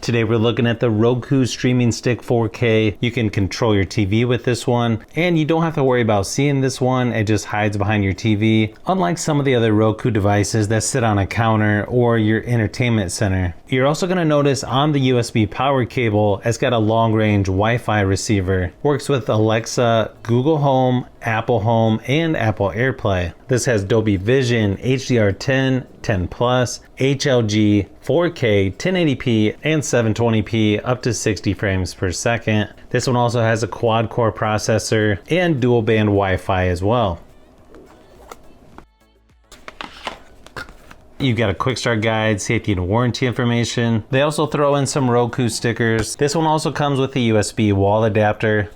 Today we're looking at the Roku Streaming Stick 4K. You can control your TV with this one, and you don't have to worry about seeing this one. It just hides behind your TV, unlike some of the other Roku devices that sit on a counter or your entertainment center. You're also going to notice on the USB power cable, it's got a long-range Wi-Fi receiver. Works with Alexa, Google Home, Apple Home, and Apple AirPlay. This has Dolby Vision, HDR10, 10 Plus, HLG, 4K, 1080p, and 720p up to 60 frames per second. This one also has a quad-core processor and dual-band Wi-Fi as well. You've got a quick start guide, safety and warranty information. They also throw in some Roku stickers. This one also comes with a USB wall adapter.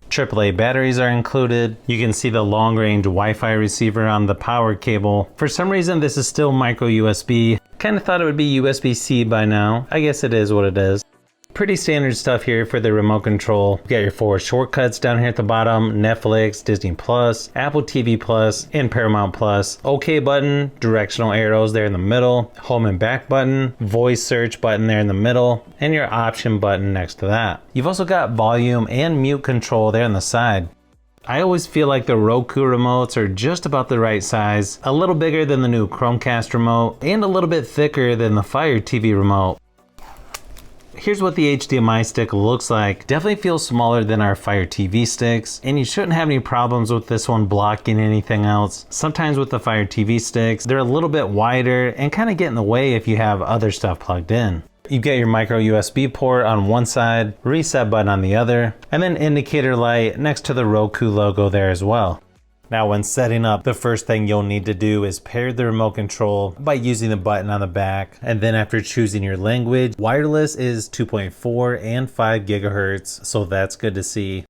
AAA batteries are included. You can see the long-range Wi-Fi receiver on the power cable. For some reason, this is still micro USB. Kind of thought it would be USB-C by now. I guess it is what it is. Pretty standard stuff here for the remote control. You got your 4 shortcuts down here at the bottom: Netflix, Disney Plus, Apple TV Plus, and Paramount Plus. OK button, directional arrows there in the middle, home and back button, voice search button there in the middle, and your option button next to that. You've also got volume and mute control there on the side. I always feel like the Roku remotes are just about the right size, a little bigger than the new Chromecast remote, and a little bit thicker than the Fire TV remote. Here's what the HDMI stick looks like. Definitely feels smaller than our Fire TV sticks, and you shouldn't have any problems with this one blocking anything else. Sometimes with the Fire TV sticks, they're a little bit wider and kind of get in the way if you have other stuff plugged in. You get your micro USB port on one side, reset button on the other, and then indicator light next to the Roku logo there as well. Now when setting up, the first thing you'll need to do is pair the remote control by using the button on the back. And then after choosing your language, wireless is 2.4 and 5 gigahertz, so that's good to see.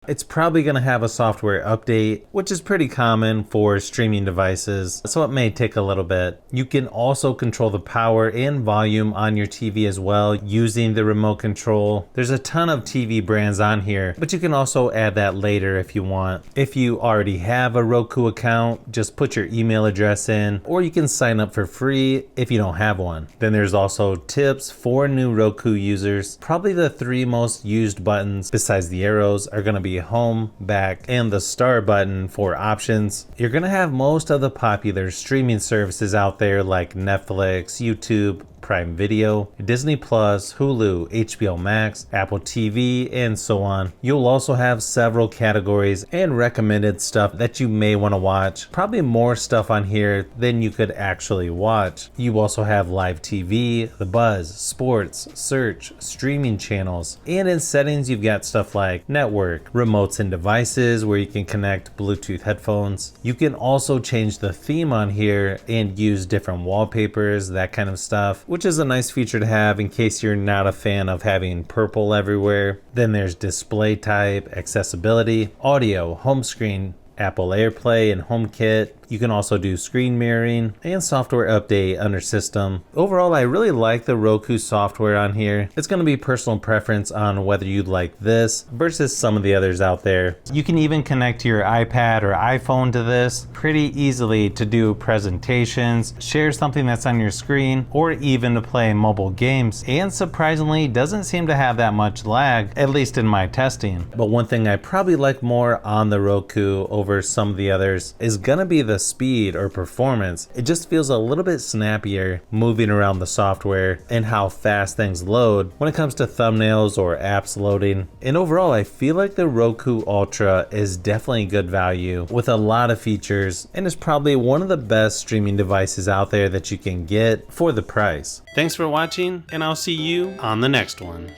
It's probably going to have a software update, which is pretty common for streaming devices, so it may take a little bit. You can also control the power and volume on your TV as well using the remote control. There's a ton of TV brands on here, but you can also add that later if you want. If you already have a Roku account, just put your email address in, or you can sign up for free if you don't have one. Then there's also tips for new Roku users. Probably the 3 most used buttons besides the arrows are going to be home, back, and the star button for options. You're gonna have most of the popular streaming services out there like Netflix, YouTube, Prime Video, Disney Plus, Hulu, HBO Max, Apple TV, and so on. You'll also have several categories and recommended stuff that you may want to watch. Probably more stuff on here than you could actually watch. You also have live TV, the buzz, sports, search, streaming channels, and in settings you've got stuff like network, remotes and devices where you can connect Bluetooth headphones. You can also change the theme on here and use different wallpapers, that kind of stuff, which is a nice feature to have in case you're not a fan of having purple everywhere. Then there's display type, accessibility, audio, home screen, Apple AirPlay and HomeKit. You can also do screen mirroring and software update under system. Overall, I really like the Roku software on here. It's going to be personal preference on whether you'd like this versus some of the others out there. You can even connect your iPad or iPhone to this pretty easily to do presentations, share something that's on your screen, or even to play mobile games. And surprisingly, doesn't seem to have that much lag, at least in my testing. But one thing I probably like more on the Roku over some of the others is gonna be the speed or performance. It just feels a little bit snappier moving around the software and how fast things load when it comes to thumbnails or apps loading. And overall, I feel like the Roku Ultra is definitely good value with a lot of features and is probably one of the best streaming devices out there that you can get for the price. Thanks for watching, and I'll see you on the next one.